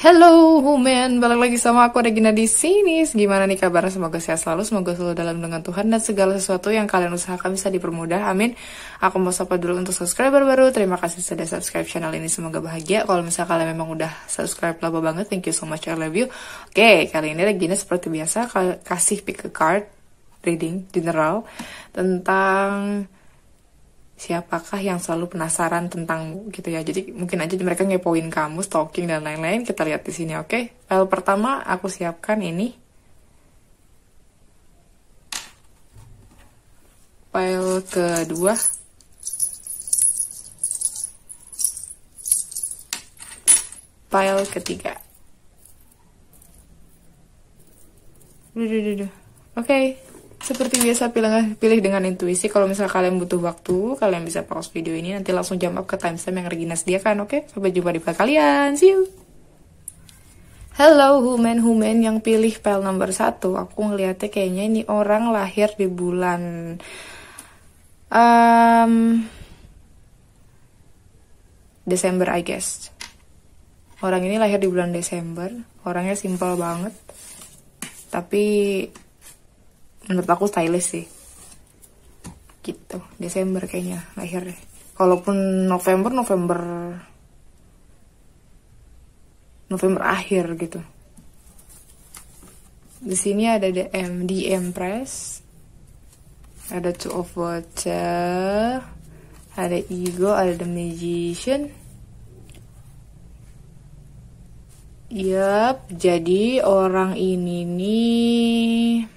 Hello, human, balik lagi sama aku Regina di sini. Gimana nih kabarnya? Semoga sehat selalu, semoga selalu dalam dengan Tuhan dan segala sesuatu yang kalian usahakan bisa dipermudah. Amin. Aku mau sapa dulu untuk subscriber baru. Terima kasih sudah subscribe channel ini. Semoga bahagia. Kalau misalnya kalian memang udah subscribe, lama banget. Thank you so much. I love you. Oke, kali ini Regina seperti biasa kasih pick a card reading general tentang siapakah yang selalu penasaran tentangmu gitu ya. Jadi mungkin aja mereka ngepoin kamu, stalking dan lain-lain. Kita lihat di sini, oke? File pertama aku siapkan ini. File kedua. File ketiga. Oke. Seperti biasa pilih dengan intuisi. Kalau misalnya kalian butuh waktu, kalian bisa pause video ini, nanti langsung jump up ke timestamp yang Regina sediakan, oke? Sampai jumpa di file kalian, see you! Hello human yang pilih file nomor 1. Aku ngeliatnya kayaknya ini orang lahir di bulan Desember, I guess. Orang ini lahir di bulan Desember. Orangnya simple banget, tapi menurut aku stylish sih gitu. Desember kayaknya lahirnya. Kalaupun November akhir gitu. Di sini ada the Empress, ada Two of Water, ada Ego, ada the Magician. Yap, jadi orang ini nih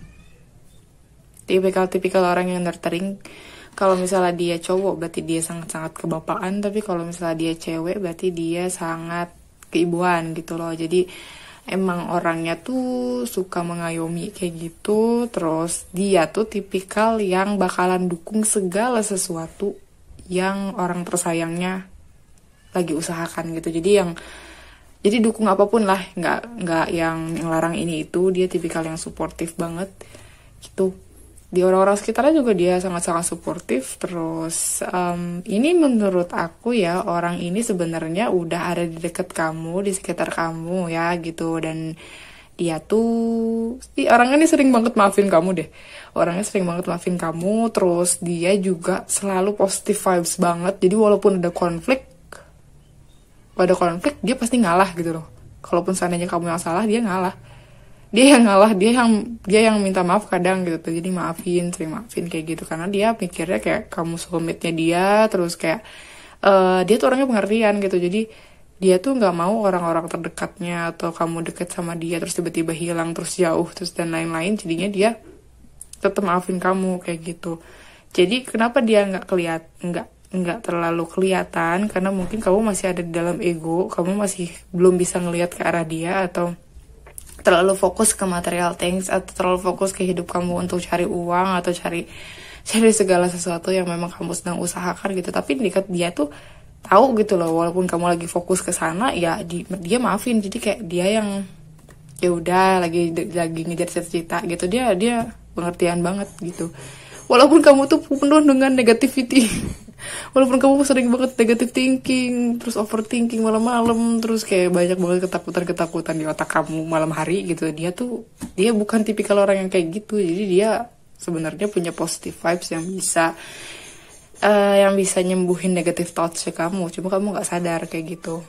tipikal orang yang nurturing. Kalau misalnya dia cowok berarti dia sangat-sangat kebapaan, tapi kalau misalnya dia cewek berarti dia sangat keibuan gitu loh. Jadi emang orangnya tuh suka mengayomi kayak gitu. Terus dia tuh tipikal yang bakalan dukung segala sesuatu yang orang tersayangnya lagi usahakan gitu. Jadi dukung apapun lah, nggak yang larang ini itu. Dia tipikal yang suportif banget gitu. Di orang-orang sekitarnya juga dia sangat-sangat suportif. Terus ini menurut aku ya, orang ini sebenarnya udah ada di dekat kamu, di sekitar kamu ya gitu. Dan dia tuh orangnya ini sering banget maafin kamu deh. Orangnya sering banget maafin kamu. Terus dia juga selalu positive vibes banget. Jadi walaupun ada konflik dia pasti ngalah gitu loh. Kalaupun seandainya kamu yang salah, dia ngalah. Dia yang ngalah, dia yang minta maaf kadang gitu tuh. Jadi sering maafin kayak gitu, karena dia mikirnya kayak kamu soulmate-nya dia. Terus kayak dia tuh orangnya pengertian gitu. Jadi dia tuh nggak mau orang-orang terdekatnya atau kamu deket sama dia terus tiba-tiba hilang, terus jauh, terus dan lain-lain. Jadinya dia tetap maafin kamu kayak gitu. Jadi kenapa dia nggak terlalu kelihatan, karena mungkin kamu masih ada di dalam ego, kamu masih belum bisa ngelihat ke arah dia, atau terlalu fokus ke material things, atau terlalu fokus ke hidup kamu untuk cari uang atau cari segala sesuatu yang memang kamu sedang usahakan gitu. Tapi dekat dia tuh tahu gitu loh, walaupun kamu lagi fokus ke sana ya dia maafin. Jadi kayak dia yang ya udah lagi ngejar cita-cita gitu, dia pengertian banget gitu. Walaupun kamu tuh penuh dengan negativity walaupun kamu sering banget negative thinking, terus overthinking malam-malam, terus kayak banyak banget ketakutan di otak kamu malam hari gitu, dia bukan tipikal orang yang kayak gitu. Jadi dia sebenarnya punya positive vibes yang bisa nyembuhin negative thoughts kamu, cuma kamu nggak sadar kayak gitu.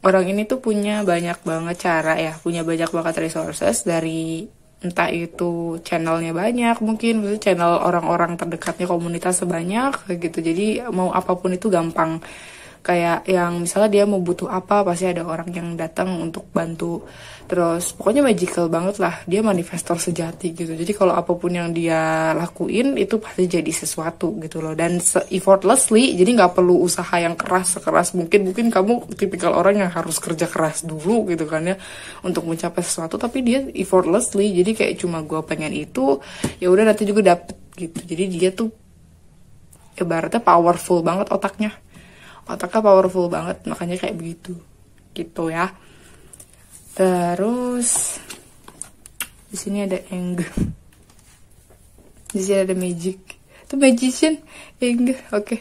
Orang ini tuh punya banyak banget cara ya, punya banyak banget resources, dari entah itu channelnya banyak, mungkin channel orang-orang terdekatnya, komunitas sebanyak gitu. Jadi mau apapun itu gampang. Kayak yang misalnya dia mau butuh apa, pasti ada orang yang datang untuk bantu. Terus pokoknya magical banget lah, dia manifestor sejati gitu. Jadi kalau apapun yang dia lakuin itu pasti jadi sesuatu gitu loh. Dan effortlessly, jadi nggak perlu usaha yang sekeras mungkin kamu tipikal orang yang harus kerja keras dulu gitu kan ya untuk mencapai sesuatu. Tapi dia effortlessly, jadi kayak cuma gue pengen itu, ya udah nanti juga dapet gitu. Jadi dia tuh ibaratnya powerful banget otaknya powerful banget, makanya kayak begitu gitu ya. Terus di sini ada anger, di sini ada magic, itu magician, anger, oke.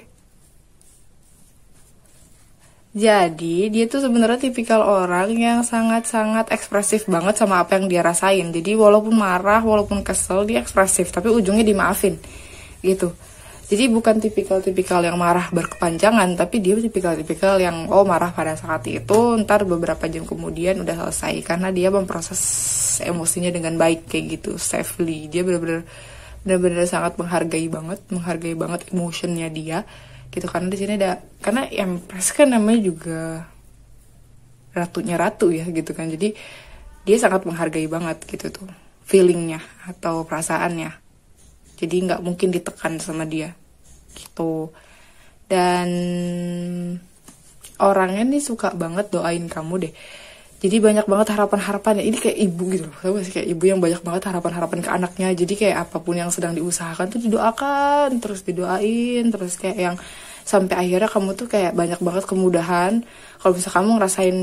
Jadi dia tuh sebenarnya tipikal orang yang sangat-sangat ekspresif banget sama apa yang dia rasain. Jadi walaupun marah, walaupun kesel, dia ekspresif, tapi ujungnya dimaafin gitu. Jadi bukan tipikal-tipikal yang marah berkepanjangan, tapi dia tipikal-tipikal yang marah pada saat itu, ntar beberapa jam kemudian udah selesai karena dia memproses emosinya dengan baik kayak gitu, safely. Dia benar-benar sangat menghargai banget emotionnya dia gitu. Karena di sini ada, karena Empress kan namanya juga ratunya ratu ya gitu kan, jadi dia sangat menghargai banget gitu tuh feelingnya atau perasaannya, jadi nggak mungkin ditekan sama dia gitu. Dan orangnya nih suka banget doain kamu deh, jadi banyak banget harapan-harapan ya. Ini kayak ibu gitu loh, tau gak sih, kayak ibu yang banyak banget harapan-harapan ke anaknya. Jadi kayak apapun yang sedang diusahakan tuh didoakan, terus didoain, terus kayak yang sampai akhirnya kamu tuh kayak banyak banget kemudahan. Kalau misalnya kamu ngerasain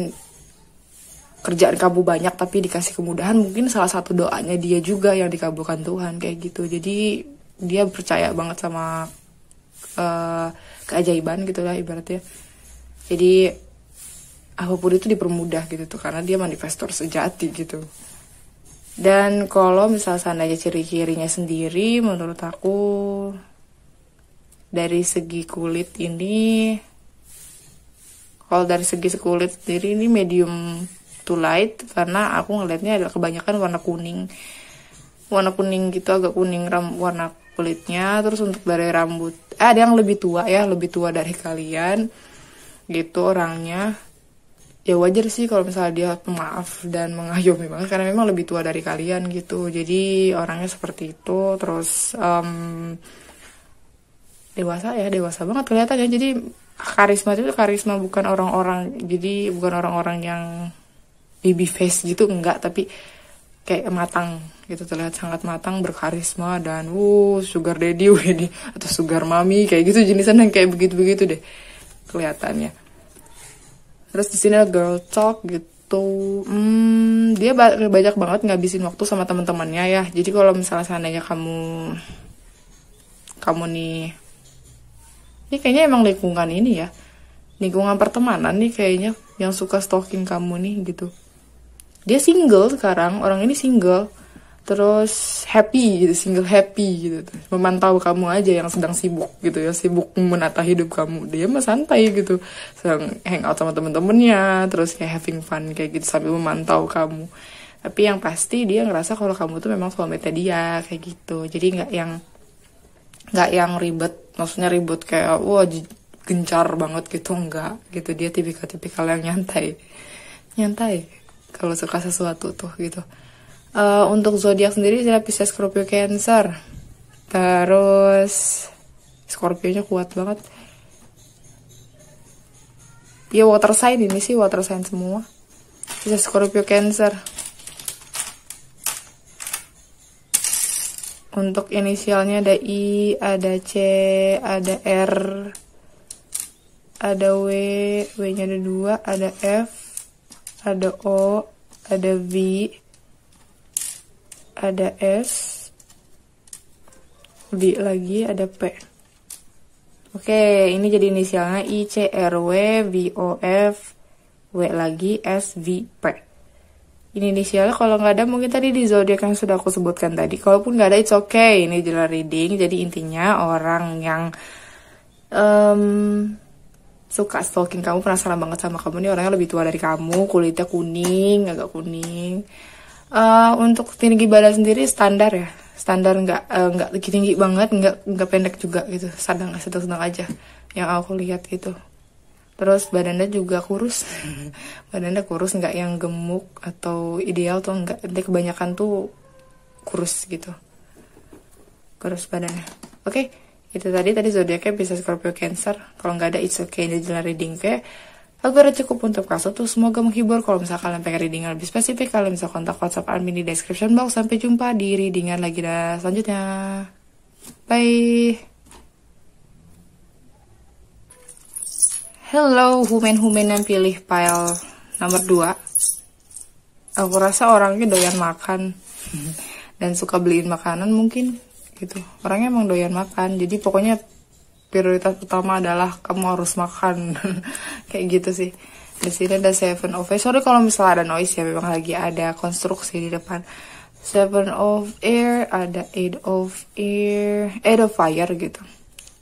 kerjaan kamu banyak tapi dikasih kemudahan, mungkin salah satu doanya dia juga yang dikabulkan Tuhan kayak gitu. Jadi dia percaya banget sama keajaiban gitu lah ibaratnya. Jadi apapun itu dipermudah gitu tuh, karena dia manifestor sejati gitu. Dan kalau misal seandainya ciri-cirinya sendiri, menurut aku dari segi kulit ini, kalau dari segi kulit sendiri ini medium to light, karena aku ngelihatnya adalah kebanyakan warna kuning gitu, agak kuning warna kulitnya. Terus untuk dari rambut, ada yang lebih tua dari kalian gitu orangnya. Ya wajar sih kalau misalnya dia pemaaf dan mengayomi banget, karena memang lebih tua dari kalian gitu. Jadi orangnya seperti itu. Terus dewasa banget kelihatannya. Jadi karisma itu karisma bukan orang-orang yang baby face gitu, enggak, tapi kayak matang gitu, terlihat sangat matang, berkarisma, dan sugar daddy atau sugar mommy kayak gitu, jenisan yang kayak begitu deh kelihatannya. Terus di sini ada girl talk gitu. Dia banyak banget ngabisin waktu sama teman-temannya ya. Jadi kalau misalnya seandainya kamu nih, ini kayaknya emang lingkungan ini ya, lingkungan pertemanan nih kayaknya yang suka stalking kamu nih gitu. Dia single sekarang, orang ini single, terus happy gitu, single happy gitu, memantau kamu aja yang sedang sibuk gitu ya, sibuk menata hidup kamu. Dia mah santai gitu, sedang hangout sama temen-temennya, terus kayak having fun kayak gitu sambil memantau kamu. Tapi yang pasti dia ngerasa kalau kamu tuh memang soulmate dia kayak gitu. Jadi nggak yang ribet, maksudnya ribut kayak gencar banget gitu, enggak gitu. Dia tipikal yang nyantai kalau suka sesuatu tuh gitu. Untuk zodiak sendiri saya Pisces, Scorpio, Cancer. Terus Scorpio-nya kuat banget. Dia water sign, ini sih water sign semua. Pisces, Scorpio, Cancer. Untuk inisialnya ada I, ada C, ada R, ada W, W-nya ada 2, ada F, ada O, ada V, ada S, V lagi, ada P. Oke, ini jadi inisialnya I, C, R, W, V, O, F, W lagi, S, V, P. Ini inisialnya kalau nggak ada mungkin tadi di zodiak yang sudah aku sebutkan tadi. Kalaupun nggak ada, it's okay. Ini general reading. Jadi intinya orang yang suka stalking kamu, penasaran banget sama kamu, ini orangnya lebih tua dari kamu, kulitnya kuning, agak kuning. Untuk tinggi badan sendiri standar ya, standar, nggak tinggi banget, nggak pendek juga gitu, sedang aja yang aku lihat gitu. Terus badannya juga kurus, nggak yang gemuk atau ideal tuh nggak, dia kebanyakan tuh kurus gitu, kurus badannya. Oke, itu tadi zodiaknya bisa Scorpio, Cancer. Kalau nggak ada it's okay, ini jalan reading kayak aku udah cukup untuk kasus tuh, semoga menghibur. Kalau misalkan kalian pengen readingan lebih spesifik, kalian bisa kontak WhatsApp admin di description box. Sampai jumpa di readingan lagi selanjutnya. Bye. Hello, humen yang pilih pile nomor 2. Aku rasa orangnya doyan makan dan suka beliin makanan mungkin gitu. Orangnya emang doyan makan, jadi pokoknya prioritas utama adalah kamu harus makan. Kayak gitu sih. Di sini ada 7 of Air. Sorry kalau misalnya ada noise ya, memang lagi ada konstruksi di depan. 7 of Air, ada 8 of Air, 8 of Fire gitu.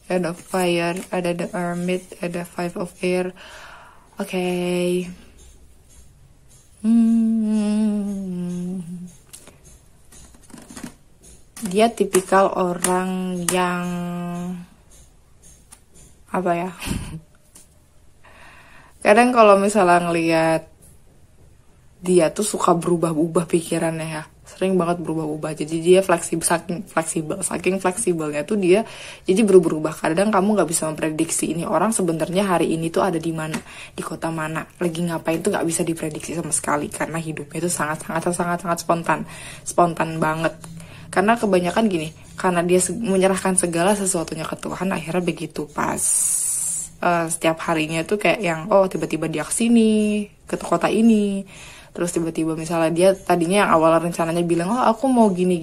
8 of Fire, ada The Hermit, ada 5 of Air. Oke. Dia tipikal orang yang apa ya? Kadang kalau misalnya ngelihat dia tuh suka berubah-ubah pikirannya ya, sering banget berubah-ubah. Jadi dia saking fleksibelnya tuh dia jadi berubah-ubah. Kadang kamu nggak bisa memprediksi ini orang sebenarnya hari ini tuh ada di mana, di kota mana, lagi ngapain tuh nggak bisa diprediksi sama sekali karena hidupnya itu sangat spontan banget. Karena kebanyakan gini, karena dia menyerahkan segala sesuatunya ke Tuhan, akhirnya begitu pas setiap harinya tuh kayak yang tiba-tiba dia kesini ke kota ini, terus tiba-tiba misalnya dia tadinya yang awal rencananya bilang aku mau gini,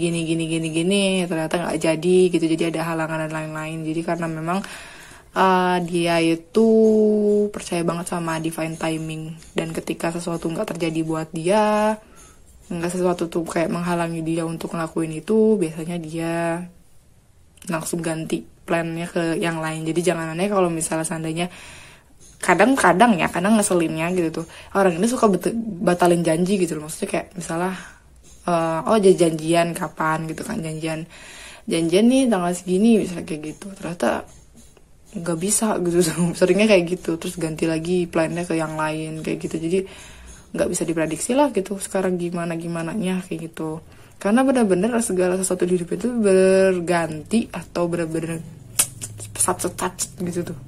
ternyata nggak jadi gitu, jadi ada halangan dan lain-lain. Jadi karena memang dia itu percaya banget sama divine timing, dan ketika sesuatu nggak terjadi buat dia, nggak sesuatu tuh kayak menghalangi dia untuk ngelakuin itu, biasanya dia langsung ganti plannya ke yang lain. Jadi jangan aneh kalau misalnya seandainya kadang ngeselinnya gitu tuh orang ini suka batalin janji gitu loh. Maksudnya kayak misalnya janjian kapan gitu kan, janjian nih tanggal segini bisa kayak gitu, ternyata nggak bisa gitu. Seringnya kayak gitu, terus ganti lagi plannya ke yang lain kayak gitu. Jadi nggak bisa diprediksi lah gitu sekarang gimananya kayak gitu. Karena benar-benar segala sesuatu di hidup itu berganti atau benar-benar sat gitu tuh.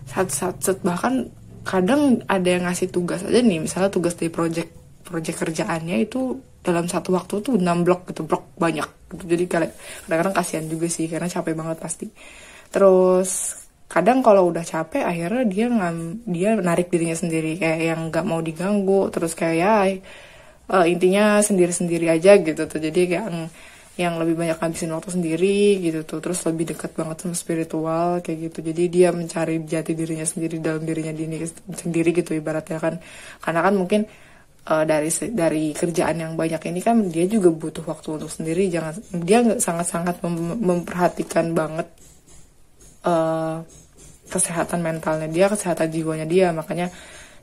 Sat bahkan kadang ada yang ngasih tugas aja nih, misalnya tugas dari project kerjaannya itu dalam satu waktu tuh 6 blok gitu, blok banyak gitu. Jadi kadang-kadang kasihan juga sih karena capek banget pasti. Terus kadang kalau udah capek akhirnya dia menarik dirinya sendiri, kayak yang nggak mau diganggu, terus kayak intinya sendiri-sendiri aja gitu tuh. Jadi kayak yang lebih banyak habisin waktu sendiri gitu tuh, terus lebih dekat banget sama spiritual kayak gitu. Jadi dia mencari jati dirinya sendiri dalam dirinya sendiri gitu ibaratnya kan. Karena kan mungkin dari kerjaan yang banyak ini kan dia juga butuh waktu untuk sendiri. Dia sangat-sangat memperhatikan banget kesehatan mentalnya dia, kesehatan jiwanya dia. Makanya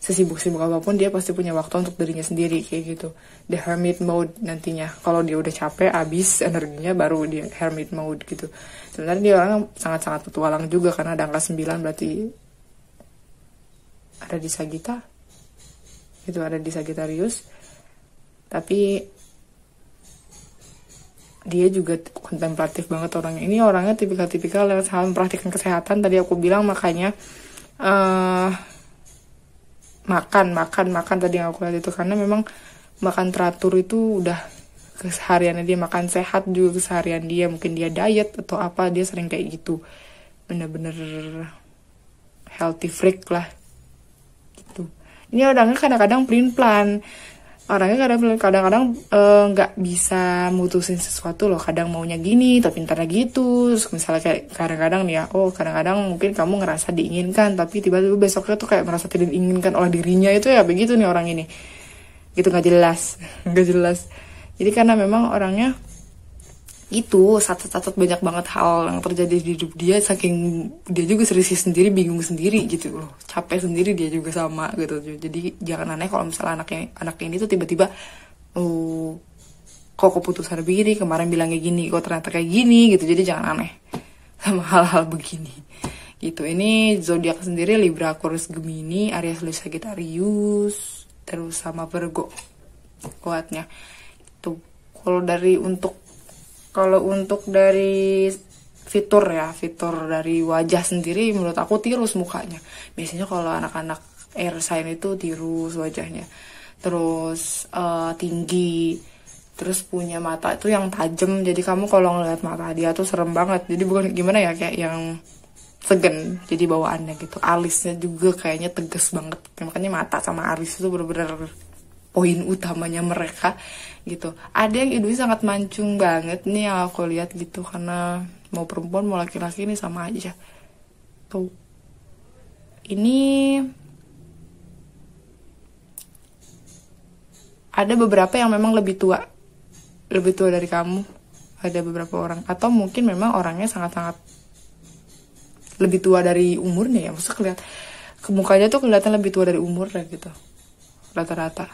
sesibuk-sibuk apapun dia pasti punya waktu untuk dirinya sendiri kayak gitu. The hermit mode nantinya, kalau dia udah capek habis energinya baru dia hermit mode gitu. Sebenarnya dia orang sangat-sangat petualang juga karena ada angka 9 berarti ada di Sagitta itu, ada di Sagittarius. Tapi dia juga kontemplatif banget orangnya. Ini orangnya tipikal yang sangat memperhatikan kesehatan tadi aku bilang. Makanya makan tadi yang aku lihat itu, karena memang makan teratur itu udah kesehariannya dia. Makan sehat juga keseharian dia, mungkin dia diet atau apa, dia sering kayak gitu, bener-bener healthy freak lah gitu. Ini orangnya kadang-kadang pelin-pelan, orangnya kadang-kadang nggak bisa mutusin sesuatu loh. Kadang maunya gini tapi ntar gitu. Terus misalnya kayak kadang-kadang nih ya, kadang-kadang mungkin kamu ngerasa diinginkan tapi tiba-tiba besoknya tuh kayak merasa tidak diinginkan oleh dirinya. Itu ya begitu nih orang ini gitu, nggak jelas. Jadi karena memang orangnya itu catat banyak banget hal yang terjadi di hidup dia, saking dia juga serisi sendiri, bingung sendiri gitu loh, capek sendiri dia juga sama gitu. Jadi jangan aneh kalau misalnya anak ini tuh tiba-tiba kok keputusan begini, kemarin bilangnya gini kok ternyata kayak gini gitu. Jadi jangan aneh sama hal-hal begini gitu. Ini zodiak sendiri Libra, Aquarius, Gemini, Aries, Leo, Sagittarius, terus sama Virgo kuatnya itu. Kalau untuk dari fitur dari wajah sendiri menurut aku tirus mukanya. Biasanya kalau anak-anak air sign itu tirus wajahnya. Terus tinggi. Terus punya mata itu yang tajam. Jadi kamu kalau ngeliat mata dia tuh serem banget. Jadi bukan gimana ya, kayak yang segen jadi bawaannya gitu. Alisnya juga kayaknya tegas banget. Makanya mata sama alis itu bener-bener poin utamanya mereka gitu. Ada yang hidupnya sangat mancung banget nih yang aku lihat gitu, karena mau perempuan mau laki-laki ini sama aja Tuh. Ini ada beberapa yang memang lebih tua dari kamu, ada beberapa orang, atau mungkin memang orangnya sangat-sangat lebih tua dari umurnya ya, maksudnya kelihatan ke mukanya tuh kelihatan lebih tua dari umurnya gitu, rata-rata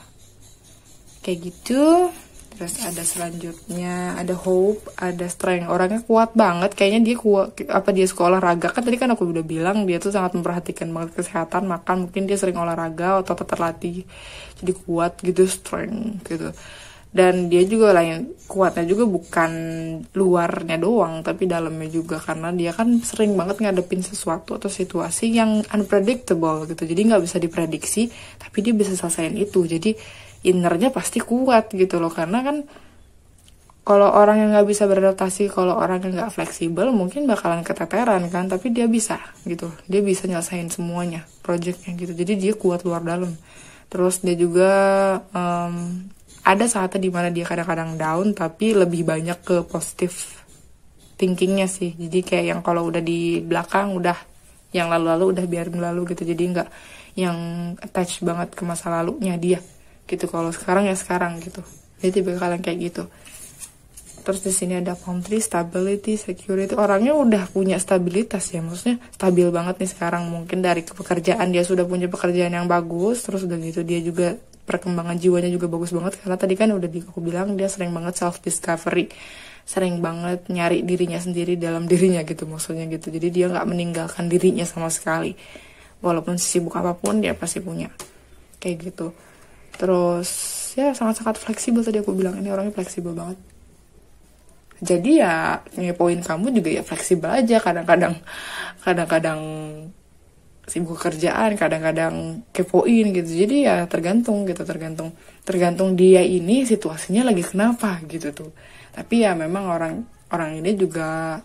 kayak gitu. Terus ada selanjutnya, ada hope, ada strength. Orangnya kuat banget, kayaknya dia kuat. Apa dia sekolah olahraga? Kan tadi kan aku udah bilang dia tuh sangat memperhatikan banget kesehatan, makan. Mungkin dia sering olahraga, otot terlatih, jadi kuat gitu, strength gitu. Dan dia juga kuatnya juga bukan luarnya doang, tapi dalamnya juga, karena dia kan sering banget ngadepin sesuatu atau situasi yang unpredictable gitu. Jadi nggak bisa diprediksi, tapi dia bisa selesaiin itu. Jadi innernya pasti kuat gitu loh, karena kan kalau orang yang nggak bisa beradaptasi, kalau orang yang nggak fleksibel mungkin bakalan keteteran kan, tapi dia bisa gitu, dia bisa nyelesain semuanya projectnya gitu. Jadi dia kuat luar dalam. Terus dia juga ada saatnya dimana dia kadang-kadang down, tapi lebih banyak ke positif thinkingnya sih. Jadi kayak yang kalau udah di belakang, udah yang lalu-lalu udah biarin lalu gitu, jadi nggak yang attach banget ke masa lalunya dia gitu. Kalau sekarang ya sekarang gitu, dia tipe kalian kayak gitu. Terus di sini ada palm tree, stability, security. Orangnya udah punya stabilitas ya, maksudnya stabil banget nih sekarang. Mungkin dari pekerjaan dia sudah punya pekerjaan yang bagus, terus udah gitu dia juga perkembangan jiwanya juga bagus banget, karena tadi kan udah aku bilang dia sering banget self discovery, sering banget nyari dirinya sendiri dalam dirinya gitu, maksudnya gitu. Jadi dia nggak meninggalkan dirinya sama sekali, walaupun sibuk apapun dia pasti punya kayak gitu. Terus ya sangat-sangat fleksibel, tadi aku bilang ini orangnya fleksibel banget. Jadi ya ngepoin kamu juga ya fleksibel aja, kadang-kadang sibuk kerjaan, kadang-kadang kepoin gitu. Jadi ya tergantung dia ini situasinya lagi kenapa gitu tuh. Tapi ya memang orang ini juga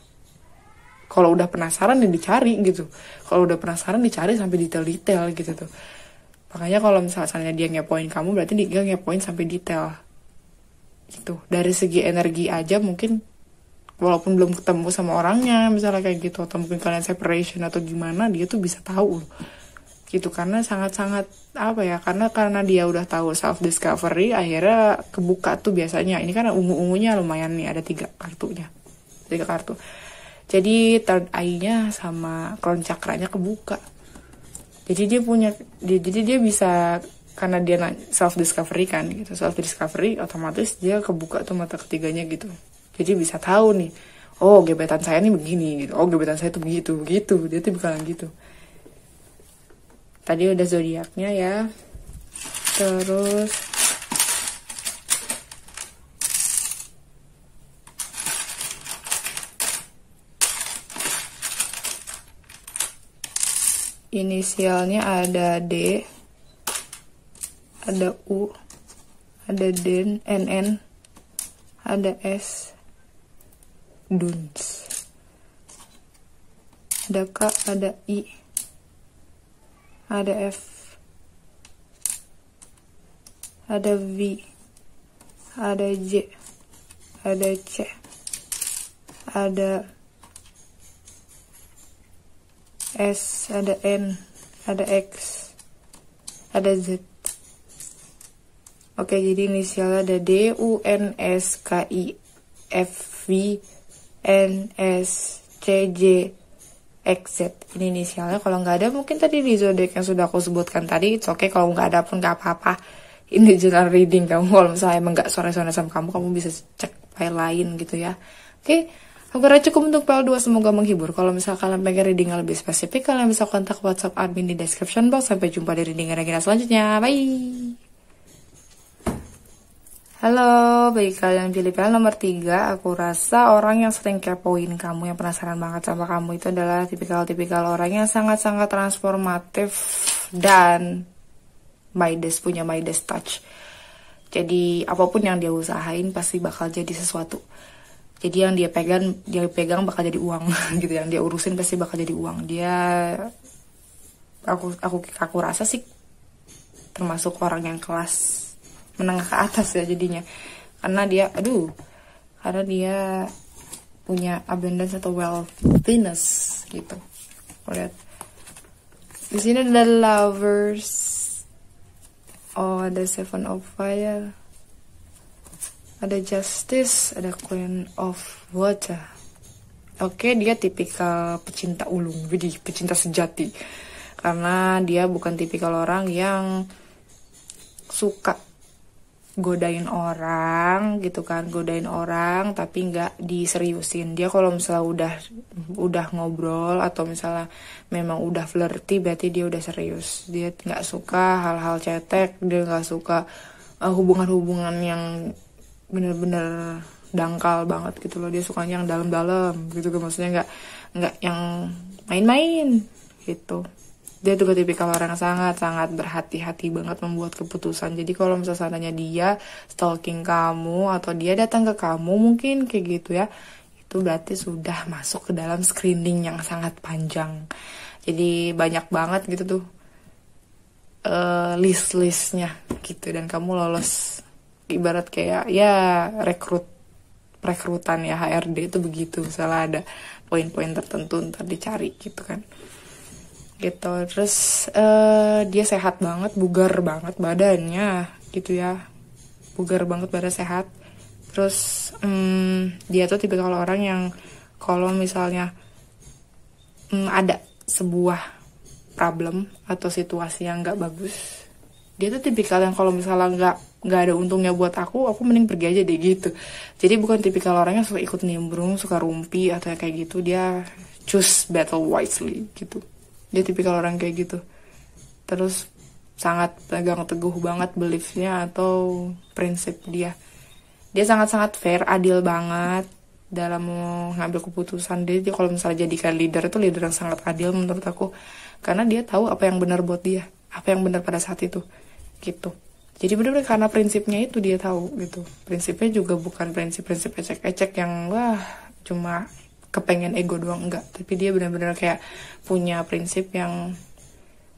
kalau udah penasaran ya dicari gitu. Kalau udah penasaran dicari sampai detail-detail gitu tuh. Makanya kalau misalnya dia ngepoin kamu, berarti dia ngepoin sampai detail gitu. Dari segi energi aja mungkin, walaupun belum ketemu sama orangnya misalnya kayak gitu, atau mungkin kalian separation atau gimana, dia tuh bisa tahu gitu. Karena sangat-sangat apa ya, karena dia udah tahu self discovery, akhirnya kebuka tuh biasanya. Ini kan ungu-ungunya lumayan nih, ada 3 kartu. Jadi third eye-nya sama crown chakranya kebuka. Jadi dia bisa, karena dia self discovery kan gitu, self discovery otomatis dia kebuka tuh mata ketiganya gitu. Jadi bisa tahu nih, oh gebetan saya nih begini gitu, oh gebetan saya tuh begitu, dia tuh bakalan gitu. Tadi udah zodiaknya ya. Terus inisialnya ada D, ada U, ada D, NN, ada S, Duns, ada K, ada I, ada F, ada V, ada J, ada C, ada S, ada N, ada X, ada Z. Oke, jadi inisialnya ada D, U, N, S, K, I, F, V, N, S, C, J, X, Z. Ini inisialnya. Kalau nggak ada, mungkin tadi di zodiak yang sudah aku sebutkan tadi, it's okay. Kalau nggak ada pun nggak apa-apa. Ini general reading kamu. Kalau misalnya emang nggak sore-sore sama kamu bisa cek file lain gitu ya. Oke. Aku kira cukup untuk PL2, semoga menghibur. Kalau misalnya kalian pengen reading yang lebih spesifik, kalian bisa kontak WhatsApp admin di description box. Sampai jumpa di reading agenda selanjutnya. Bye! Halo, bagi kalian yang pilih PL nomor 3, aku rasa orang yang sering kepoin kamu, yang penasaran banget sama kamu, itu adalah tipikal orang yang sangat-sangat transformatif dan punya Midas touch. Jadi apapun yang dia usahain pasti bakal jadi sesuatu. Jadi yang dia pegang bakal jadi uang gitu, yang dia urusin pasti bakal jadi uang. Aku rasa sih termasuk orang yang kelas menengah ke atas ya jadinya, karena dia punya abundance atau wealthiness gitu. Lihat di sini ada lovers, oh ada seven of fire, ada justice, ada queen of water. Oke, dia tipikal pecinta ulung, jadi pecinta sejati. Karena dia bukan tipikal orang yang suka godain orang gitu kan, godain orang tapi nggak diseriusin. Dia kalau misalnya udah ngobrol atau misalnya memang udah flirty, berarti dia udah serius. Dia nggak suka hal-hal cetek, dia nggak suka hubungan-hubungan yang bener-bener dangkal banget gitu loh. Dia sukanya yang dalam-dalam gitu kan, maksudnya nggak yang main-main gitu. Dia juga tipikal orang yang sangat-sangat berhati-hati banget membuat keputusan. Jadi kalau misalnya seandainya dia stalking kamu atau dia datang ke kamu mungkin kayak gitu ya, itu berarti sudah masuk ke dalam screening yang sangat panjang. Jadi banyak banget gitu tuh list-listnya gitu, dan kamu lolos. Ibarat kayak ya rekrutan ya, HRD itu begitu, misalnya ada poin-poin tertentu ntar dicari gitu kan gitu. Terus dia sehat banget, bugar banget badannya gitu ya, bugar banget, badan sehat. Terus dia tuh tipikal orang yang kalau misalnya ada sebuah problem atau situasi yang nggak bagus, dia tuh tipikal yang kalau misalnya nggak ada untungnya buat aku mending pergi aja deh gitu. Jadi bukan tipikal orangnya suka ikut nimbrung, suka rumpi atau kayak gitu. Dia choose battle wisely gitu. Dia tipikal orang kayak gitu. Terus sangat pegang teguh banget beliefnya atau prinsip dia. Dia sangat-sangat fair, adil banget dalam mengambil keputusan. Dia kalau misalnya jadikan leader, itu leader yang sangat adil menurut aku. Karena dia tahu apa yang benar buat dia, apa yang benar pada saat itu gitu. Jadi benar-benar karena prinsipnya itu dia tahu gitu. Prinsipnya juga bukan prinsip-prinsip ecek-ecek yang wah cuma kepengen ego doang, enggak. Tapi dia benar-benar kayak punya prinsip yang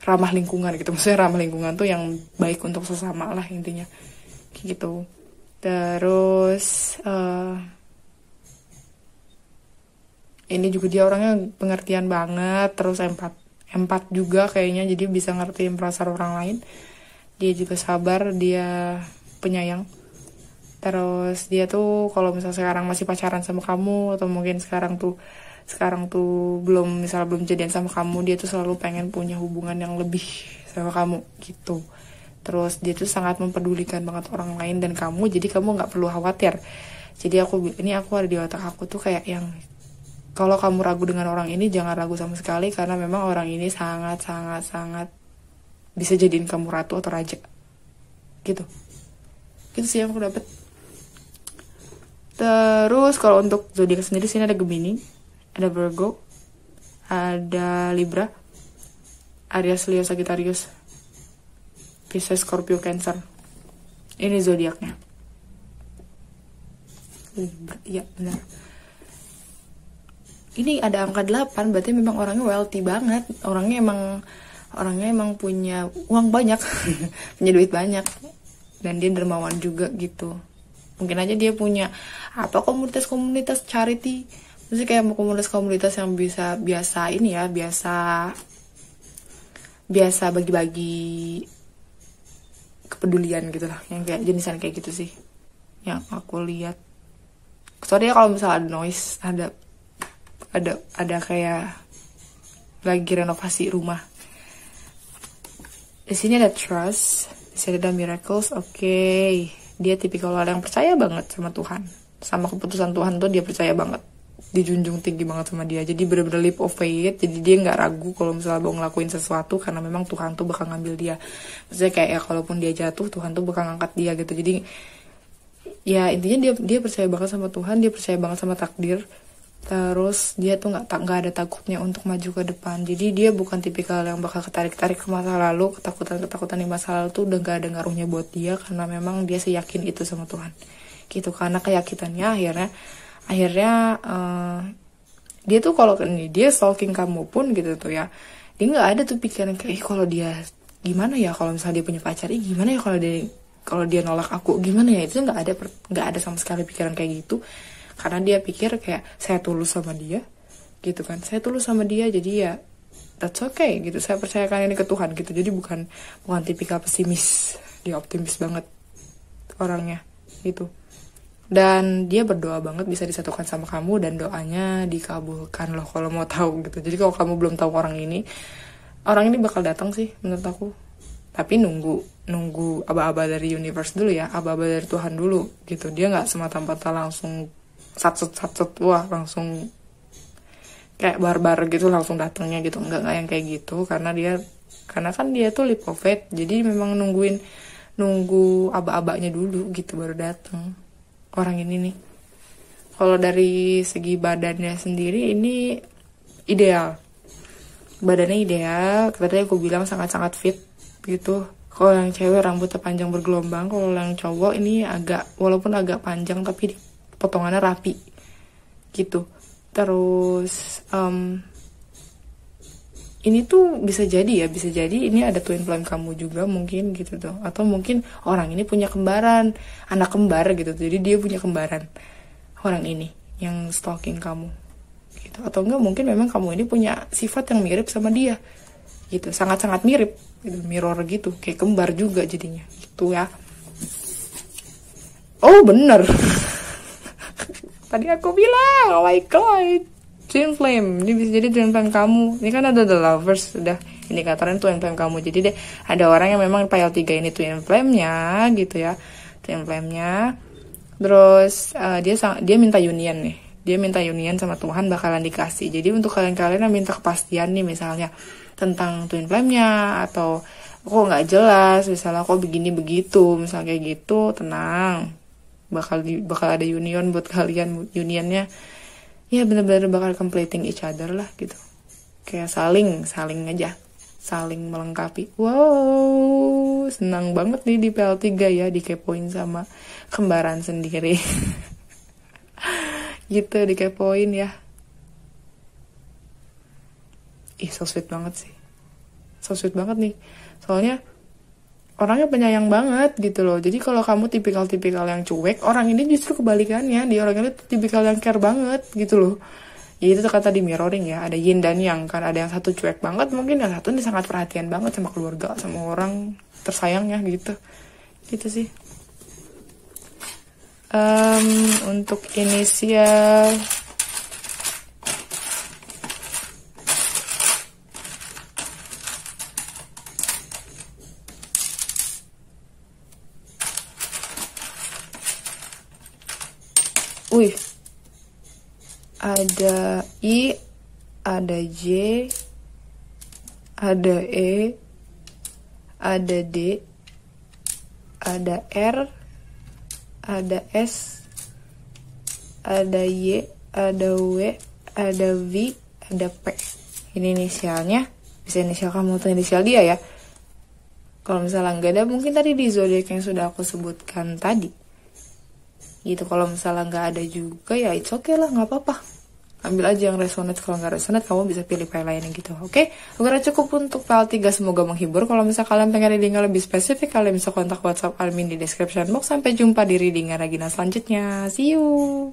ramah lingkungan gitu. Maksudnya ramah lingkungan tuh yang baik untuk sesama lah intinya kayak gitu. Terus ini juga dia orangnya pengertian banget, terus empat juga kayaknya, jadi bisa ngertiin perasaan orang lain. Dia juga sabar, dia penyayang. Terus dia tuh kalau misalnya sekarang masih pacaran sama kamu, atau mungkin sekarang tuh belum jadian sama kamu, dia tuh selalu pengen punya hubungan yang lebih sama kamu gitu. Terus dia tuh sangat mempedulikan banget orang lain dan kamu, jadi kamu nggak perlu khawatir. Jadi aku ada di otak aku tuh kayak yang kalau kamu ragu dengan orang ini, jangan ragu sama sekali, karena memang orang ini sangat bisa jadiin kamu ratu atau raja gitu. Gitu sih yang aku dapet. Terus kalau untuk zodiak sendiri, sini ada Gemini, ada Virgo, ada Libra, Aries, Leo, Sagittarius, Pisces, Scorpio, Cancer. Ini zodiaknya. Libra, iya benar. Ini ada angka 8, berarti memang orangnya wealthy banget. Orangnya emang punya uang banyak, punya duit banyak, dan dia dermawan juga gitu. Mungkin aja dia punya komunitas charity, maksudnya kayak komunitas yang biasa bagi-bagi kepedulian gitu lah, yang kayak jenisan kayak gitu sih yang aku lihat. Soalnya kalau misalnya ada noise, ada kayak lagi renovasi rumah. Di sini ada trust, di sini ada miracles. Oke. Dia tipikal orang yang percaya banget sama Tuhan, sama keputusan Tuhan tuh dia percaya banget, dijunjung tinggi banget sama dia. Jadi bener-bener leap of faith. Jadi dia nggak ragu kalau misalnya mau ngelakuin sesuatu, karena memang Tuhan tuh bakal ngambil dia. Maksudnya kayak ya kalaupun dia jatuh, Tuhan tuh bakal ngangkat dia gitu. Jadi ya intinya dia percaya banget sama Tuhan, dia percaya banget sama takdir. Terus dia tuh nggak ada takutnya untuk maju ke depan. Jadi dia bukan tipikal yang bakal ketarik-tarik ke masa lalu. Ketakutan di masa lalu tuh udah nggak ada ngaruhnya buat dia, karena memang dia seyakin itu sama Tuhan gitu. Karena keyakinannya akhirnya dia tuh kalau dia stalking kamu pun gitu tuh ya, dia nggak ada tuh pikiran kayak kalau dia gimana ya kalau misalnya dia punya pacar, gimana ya kalau dia nolak aku, gimana ya. Itu nggak ada sama sekali pikiran kayak gitu. Karena dia pikir kayak saya tulus sama dia gitu kan, saya tulus sama dia, jadi ya that's okay gitu. Saya percayakan ini ke Tuhan gitu. Jadi bukan tipikal pesimis, dia optimis banget orangnya gitu. Dan dia berdoa banget bisa disatukan sama kamu, dan doanya dikabulkan loh kalau mau tahu gitu. Jadi kalau kamu belum tahu orang ini bakal datang sih menurut aku. Tapi nunggu aba-aba dari universe dulu ya, aba-aba dari Tuhan dulu gitu. Dia nggak semata-mata langsung satset wah langsung kayak barbar gitu langsung datangnya gitu. Enggak yang kayak gitu, karena kan dia tuh leap of faith. Jadi memang nunggu aba-abanya dulu gitu baru datang orang ini nih. Kalau dari segi badannya sendiri ini ideal. Badannya ideal, tadi aku bilang sangat-sangat fit gitu. Kalau yang cewek rambutnya panjang bergelombang, kalau yang cowok ini walaupun agak panjang tapi potongannya rapi gitu. Terus ini tuh bisa jadi ini ada twin flame kamu juga mungkin gitu tuh, atau mungkin orang ini punya kembaran, anak kembar gitu, jadi dia punya kembaran orang ini yang stalking kamu gitu. Atau enggak mungkin memang kamu ini punya sifat yang mirip sama dia gitu, sangat-sangat mirip gitu, mirror gitu, kayak kembar juga jadinya gitu ya. Oh bener tadi aku bilang, oh my god, twin flame, ini bisa jadi twin flame kamu. Ini kan ada the lovers, udah indikatornya twin flame kamu. Jadi deh ada orang yang memang pile 3 ini twin flame-nya gitu ya, twin flame-nya. Terus dia minta union nih, dia minta union sama Tuhan, bakalan dikasih. Jadi untuk kalian yang minta kepastian nih misalnya tentang twin flame-nya, atau kok nggak jelas misalnya kok begini begitu misalnya kayak gitu, tenang, bakal ada union buat kalian. Unionnya ya benar-benar bakal completing each other lah gitu, kayak saling aja, saling melengkapi. Wow, senang banget nih di PL3 ya, dikepoin sama kembaran sendiri gitu, dikepoin ya. So sweet banget sih, so sweet banget nih, soalnya orangnya penyayang banget gitu loh. Jadi kalau kamu tipikal yang cuek, orang ini justru kebalikannya. Dia orang ini tipikal yang care banget gitu loh. Ya itu kata di mirroring ya, ada yin dan yang kan. Ada yang satu cuek banget, mungkin yang satu ini sangat perhatian banget sama keluarga, sama orang tersayangnya gitu. Gitu sih. Untuk inisial ada I, ada J, ada E, ada D, ada R, ada S, ada Y, ada W, ada V, ada P. Ini inisialnya, bisa inisial kamu atau inisial dia ya. Kalau misalnya nggak ada, mungkin tadi di zodiak yang sudah aku sebutkan tadi gitu. Kalau misalnya nggak ada juga ya it's okay lah, nggak apa-apa, ambil aja yang resonate. Kalau nggak resonate kamu bisa pilih file lainnya gitu. Oke, udah cukup untuk file 3, semoga menghibur. Kalau misalnya kalian pengen reading lebih spesifik, kalian bisa kontak WhatsApp admin di description box. Sampai jumpa di reading Regina selanjutnya, see you.